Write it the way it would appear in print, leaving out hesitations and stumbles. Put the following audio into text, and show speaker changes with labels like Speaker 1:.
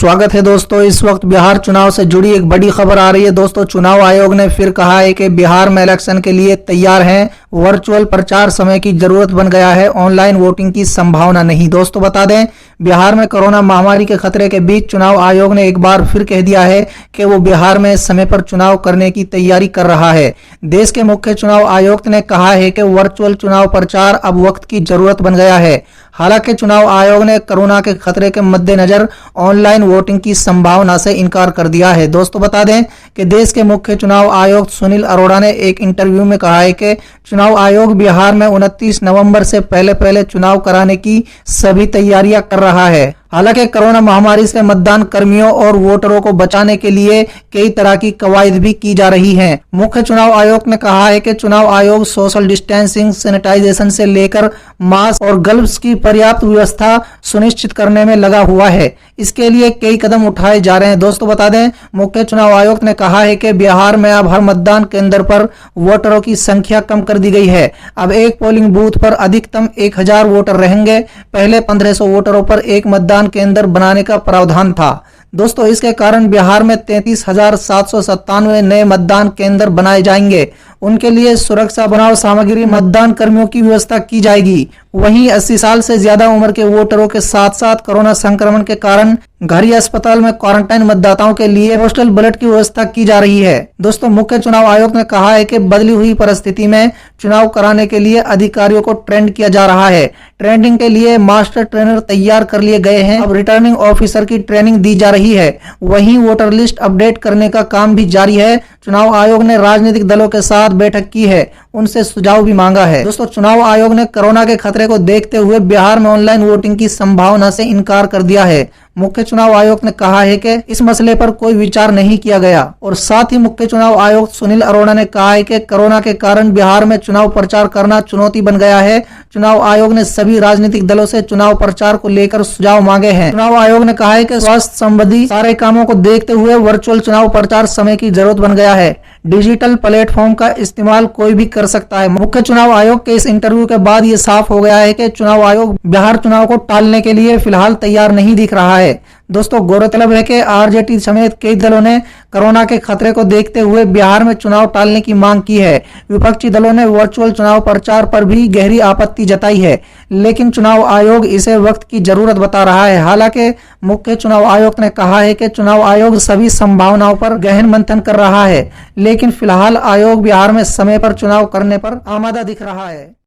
Speaker 1: स्वागत है दोस्तों। इस वक्त बिहार चुनाव से जुड़ी एक बड़ी खबर आ रही है दोस्तों। चुनाव आयोग ने फिर कहा है कि बिहार में इलेक्शन के लिए तैयार हैं। वर्चुअल प्रचार समय की जरूरत बन गया है, ऑनलाइन वोटिंग की संभावना नहीं। दोस्तों बता दें, बिहार में कोरोना महामारी के खतरे के बीच चुनाव आयोग ने एक बार फिर कह दिया है कि वो बिहार में समय पर चुनाव करने की तैयारी कर रहा है। देश के मुख्य चुनाव आयुक्त ने कहा है कि वर्चुअल चुनाव प्रचार अब वक्त की जरूरत बन गया है। हालांकि चुनाव आयोग ने कोरोना के खतरे के मद्देनजर ऑनलाइन वोटिंग की संभावना से इनकार कर दिया है। दोस्तों बता दें कि देश के मुख्य चुनाव आयुक्त सुनील अरोड़ा ने एक इंटरव्यू में कहा है कि चुनाव आयोग बिहार में 29 नवंबर से पहले चुनाव कराने की सभी तैयारियां कर रहा है। हालांकि कोरोना महामारी से मतदान कर्मियों और वोटरों को बचाने के लिए कई तरह की कवायद भी की जा रही हैं। मुख्य चुनाव आयोग ने कहा है कि चुनाव आयोग सोशल डिस्टेंसिंग, सैनिटाइजेशन से लेकर मास्क और ग्लव्स की पर्याप्त व्यवस्था सुनिश्चित करने में लगा हुआ है। इसके लिए कई कदम उठाए जा रहे हैं। दोस्तों बता दें, मुख्य चुनाव आयोग ने कहा है कि बिहार में अब हर मतदान केंद्र पर वोटरों की संख्या कम कर दी गई है। अब एक पोलिंग बूथ पर अधिकतम 1000 वोटर रहेंगे। पहले 1500 वोटरों पर एक मतदान केंद्र बनाने का प्रावधान था। दोस्तों इसके कारण बिहार में 33,797 नए मतदान केंद्र बनाए जाएंगे। उनके लिए सुरक्षा बनाव सामग्री, मतदान कर्मियों की व्यवस्था की जाएगी। वहीं 80 साल से ज्यादा उम्र के वोटरों के साथ साथ कोरोना संक्रमण के कारण घर या अस्पताल में क्वारंटाइन मतदाताओं के लिए पोस्टल बैलेट की व्यवस्था की जा रही है। दोस्तों मुख्य चुनाव आयोग ने कहा है कि बदली हुई परिस्थिति में चुनाव कराने के लिए अधिकारियों को ट्रेंड किया जा रहा है। ट्रेनिंग के लिए मास्टर ट्रेनर तैयार कर लिए गए हैं। अब रिटर्निंग ऑफिसर की ट्रेनिंग दी जा रही है। वहीं वोटर लिस्ट अपडेट करने का काम भी जारी है। चुनाव आयोग ने राजनीतिक दलों के साथ बैठक की है, उनसे सुझाव भी मांगा है। दोस्तों चुनाव आयोग ने कोरोना के खतरे को देखते हुए बिहार में ऑनलाइन वोटिंग की संभावना से इनकार कर दिया है। मुख्य चुनाव आयुक्त ने कहा है कि इस मसले पर कोई विचार नहीं किया गया। और साथ ही मुख्य चुनाव आयुक्त सुनील अरोड़ा ने कहा है कि कोरोना के कारण बिहार में चुनाव प्रचार करना चुनौती बन गया है। चुनाव आयोग ने सभी राजनीतिक दलों से चुनाव प्रचार को लेकर सुझाव मांगे हैं। चुनाव आयोग ने कहा है कि स्वास्थ्य संबंधी सारे कामों को देखते हुए वर्चुअल चुनाव प्रचार समय की जरूरत बन गया है। डिजिटल प्लेटफॉर्म का इस्तेमाल कोई भी कर सकता है। मुख्य चुनाव आयोग के इस इंटरव्यू के बाद ये साफ हो गया है कि चुनाव आयोग बिहार चुनाव को टालने के लिए फिलहाल तैयार नहीं दिख रहा है। दोस्तों गौरतलब है कि आरजेडी समेत कई दलों ने कोरोना के खतरे को देखते हुए बिहार में चुनाव टालने की मांग की है। विपक्षी दलों ने वर्चुअल चुनाव प्रचार पर भी गहरी आपत्ति जताई है, लेकिन चुनाव आयोग इसे वक्त की जरूरत बता रहा है। हालांकि मुख्य चुनाव आयुक्त ने कहा है कि चुनाव आयोग सभी संभावनाओं पर गहन मंथन कर रहा है, लेकिन फिलहाल आयोग बिहार में समय पर चुनाव करने पर आमादा दिख रहा है।